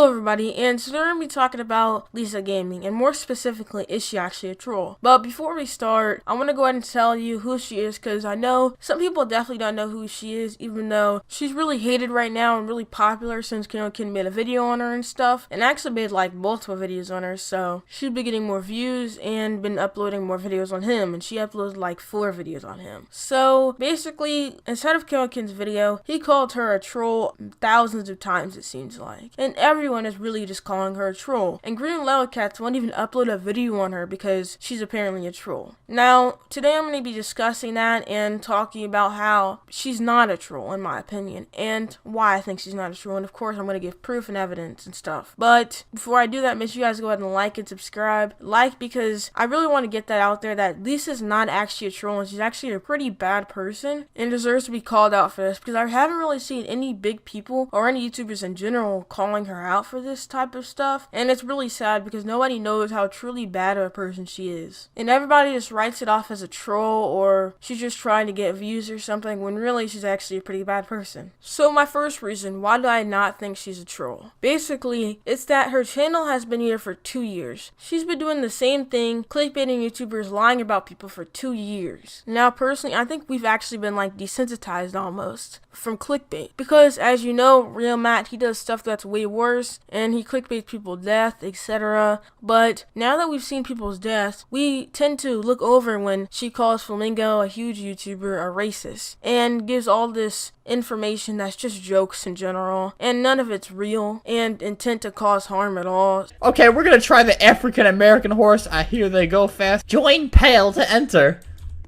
Hello everybody, and today we're going to be talking about Lisa Gaming, and more specifically, is she actually a troll? But before we start, I want to go ahead and tell you who she is, because I know some people definitely don't know who she is, even though she's really hated right now and really popular since Ken made a video on her and stuff, and actually made like multiple videos on her, so she's been getting more views and been uploading more videos on him, and she uploaded like 4 videos on him. So basically, instead of Ken's video, he called her a troll thousands of times, it seems like, and everyone is really just calling her a troll. And Green Cats won't even upload a video on her because she's apparently a troll. Now, today I'm going to be discussing that and talking about how she's not a troll, in my opinion, and why I think she's not a troll. And of course, I'm going to give proof and evidence and stuff. But before I do that, make sure you guys go ahead and like and subscribe. Like, because I really want to get that out there that Lisa's not actually a troll, and she's actually a pretty bad person and deserves to be called out for this, because I haven't really seen any big people or any YouTubers in general calling her out for this type of stuff, and it's really sad because nobody knows how truly bad of a person she is, and everybody just writes it off as a troll or she's just trying to get views or something, when really she's actually a pretty bad person. So my first reason why do I not think she's a troll, basically it's that her channel has been here for 2 years. She's been doing the same thing, clickbaiting YouTubers, lying about people for 2 years. Now personally, I think we've actually been like desensitized almost from clickbait, because as you know, Real Matt, he does stuff that's way worse, and he clickbaits people's death, etc. But now that we've seen people's deaths, we tend to look over when she calls Flamingo, a huge YouTuber, a racist, and gives all this information that's just jokes in general, and none of it's real and intent to cause harm at all. Okay, we're gonna try the African American horse. I hear they go fast. Join pale to enter.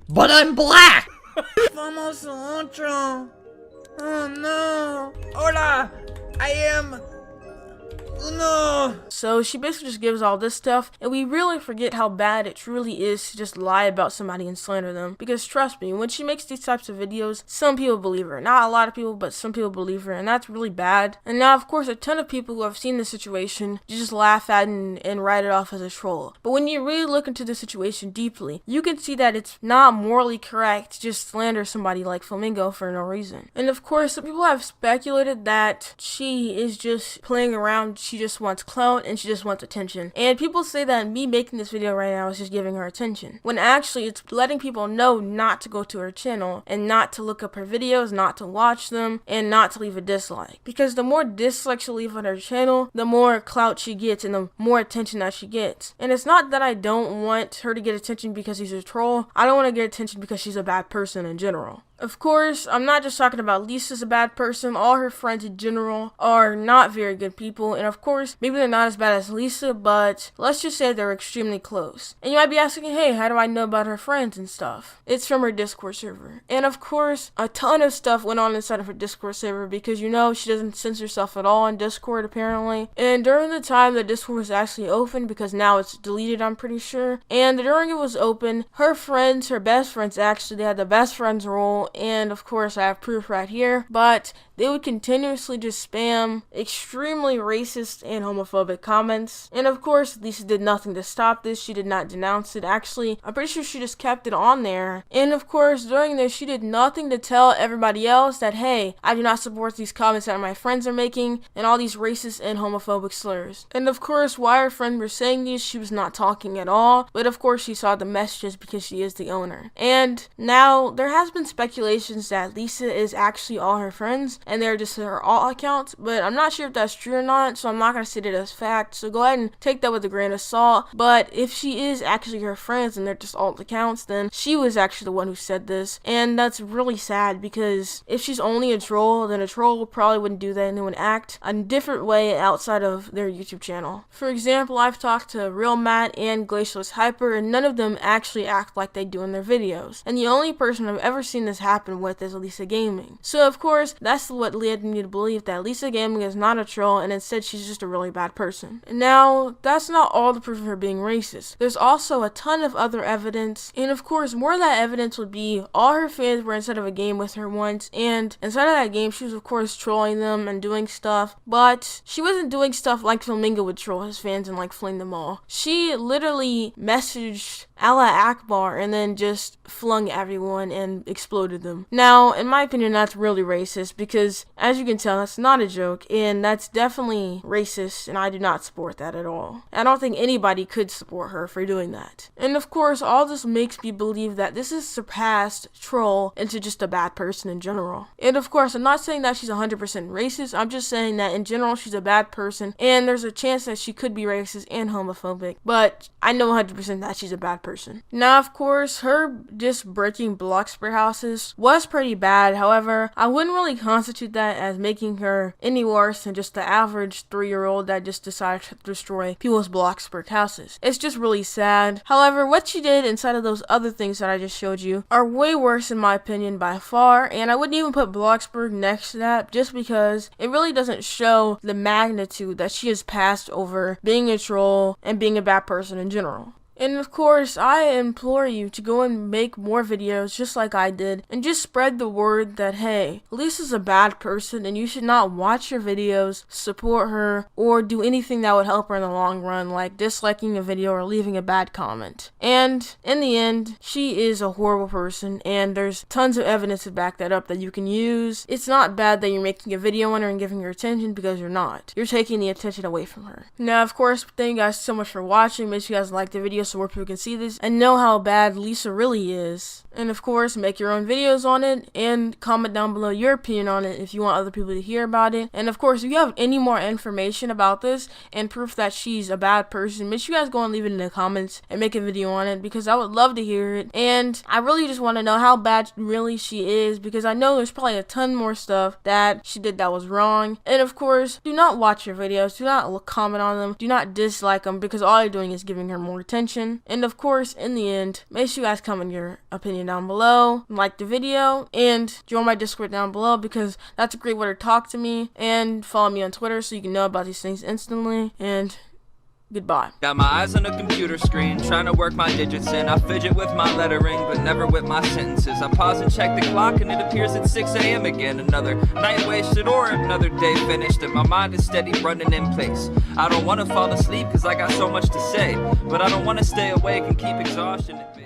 But I'm black! Vamos cilantro. Oh no. Hola. I am... No. So she basically just gives all this stuff, and we really forget how bad it truly is to just lie about somebody and slander them. Because trust me, when she makes these types of videos, some people believe her. Not a lot of people, but some people believe her, and that's really bad. And now, of course, a ton of people who have seen the situation just laugh at it and write it off as a troll. But when you really look into the situation deeply, you can see that it's not morally correct to just slander somebody like Flamingo for no reason. And of course, some people have speculated that she is just playing around. She just wants clout and she just wants attention. And people say that me making this video right now is just giving her attention, when actually it's letting people know not to go to her channel and not to look up her videos, not to watch them, and not to leave a dislike. Because the more dislikes she leave on her channel, the more clout she gets and the more attention that she gets. And it's not that I don't want her to get attention because she's a troll. I don't want to get attention because she's a bad person in general. Of course, I'm not just talking about Lisa's a bad person. All her friends in general are not very good people. And of course, maybe they're not as bad as Lisa, but let's just say they're extremely close. And you might be asking, hey, how do I know about her friends and stuff? It's from her Discord server. And of course, a ton of stuff went on inside of her Discord server, because you know she doesn't censor herself at all on Discord apparently. And during the time the Discord was actually open, because now it's deleted, I'm pretty sure, and during it was open, her friends, her best friends actually, they had the best friends role. And of course I have proof right here, but they would continuously just spam extremely racist and homophobic comments. And of course, Lisa did nothing to stop this. She did not denounce it. Actually, I'm pretty sure she just kept it on there. And of course, during this, she did nothing to tell everybody else that, hey, I do not support these comments that my friends are making and all these racist and homophobic slurs. And of course, while her friends were saying these, she was not talking at all. But of course, she saw the messages because she is the owner. And now, there has been speculations that Lisa is actually all her friends, and they're just her alt accounts, but I'm not sure if that's true or not, so I'm not going to state it as fact, so go ahead and take that with a grain of salt. But if she is actually her friends and they're just alt accounts, then she was actually the one who said this, and that's really sad, because if she's only a troll, then a troll probably wouldn't do that and they would act a different way outside of their YouTube channel. For example, I've talked to Real Matt and Glacialist Hyper, and none of them actually act like they do in their videos, and the only person I've ever seen this happen with is Lisa Gaming. So of course, that's what led me to believe that Lisa Gaming is not a troll, and instead she's just a really bad person. Now, that's not all the proof of her being racist. There's also a ton of other evidence, and of course, more of that evidence would be all her fans were inside of a game with her once, and inside of that game, she was of course trolling them and doing stuff, but she wasn't doing stuff like Flamingo would troll his fans and like flame them all. She literally messaged Allah Akbar and then just flung everyone and exploded them. Now, in my opinion, that's really racist, because because as you can tell, that's not a joke, and that's definitely racist, and I do not support that at all. I don't think anybody could support her for doing that. And of course, all this makes me believe that this has surpassed troll into just a bad person in general. And of course, I'm not saying that she's 100% racist, I'm just saying that in general she's a bad person, and there's a chance that she could be racist and homophobic, but I know 100% that she's a bad person. Now, of course, her just breaking Bloxburg houses was pretty bad. However, I wouldn't really constitute that as making her any worse than just the average 3-year-old that just decided to destroy people's Bloxburg houses. It's just really sad. However, what she did inside of those other things that I just showed you are way worse in my opinion by far, and I wouldn't even put Bloxburg next to that just because it really doesn't show the magnitude that she has passed over being a troll and being a bad person in general. And of course, I implore you to go and make more videos just like I did and just spread the word that, hey, Lisa's a bad person and you should not watch her videos, support her, or do anything that would help her in the long run, like disliking a video or leaving a bad comment. And in the end, she is a horrible person, and there's tons of evidence to back that up that you can use. It's not bad that you're making a video on her and giving her attention, because you're not. You're taking the attention away from her. Now, of course, thank you guys so much for watching. Make sure you guys like the video so more people can see this and know how bad Lisa really is. And of course, make your own videos on it and comment down below your opinion on it if you want other people to hear about it. And of course, if you have any more information about this and proof that she's a bad person, make sure you guys go and leave it in the comments and make a video on it, because I would love to hear it. And I really just want to know how bad really she is, because I know there's probably a ton more stuff that she did that was wrong. And of course, do not watch her videos, do not comment on them, do not dislike them, because all you're doing is giving her more attention. And of course, in the end, make sure you guys comment your opinion down below, like the video, and join my Discord down below, because that's a great way to talk to me. And follow me on Twitter so you can know about these things instantly. And goodbye. Got my eyes on a computer screen, trying to work my digits in. I fidget with my lettering, but never with my sentences. I pause and check the clock, and it appears it's 6 a.m. again. Another night wasted or another day finished, and my mind is steady running in place. I don't want to fall asleep, cause I got so much to say, but I don't want to stay awake and keep exhaustion at bay.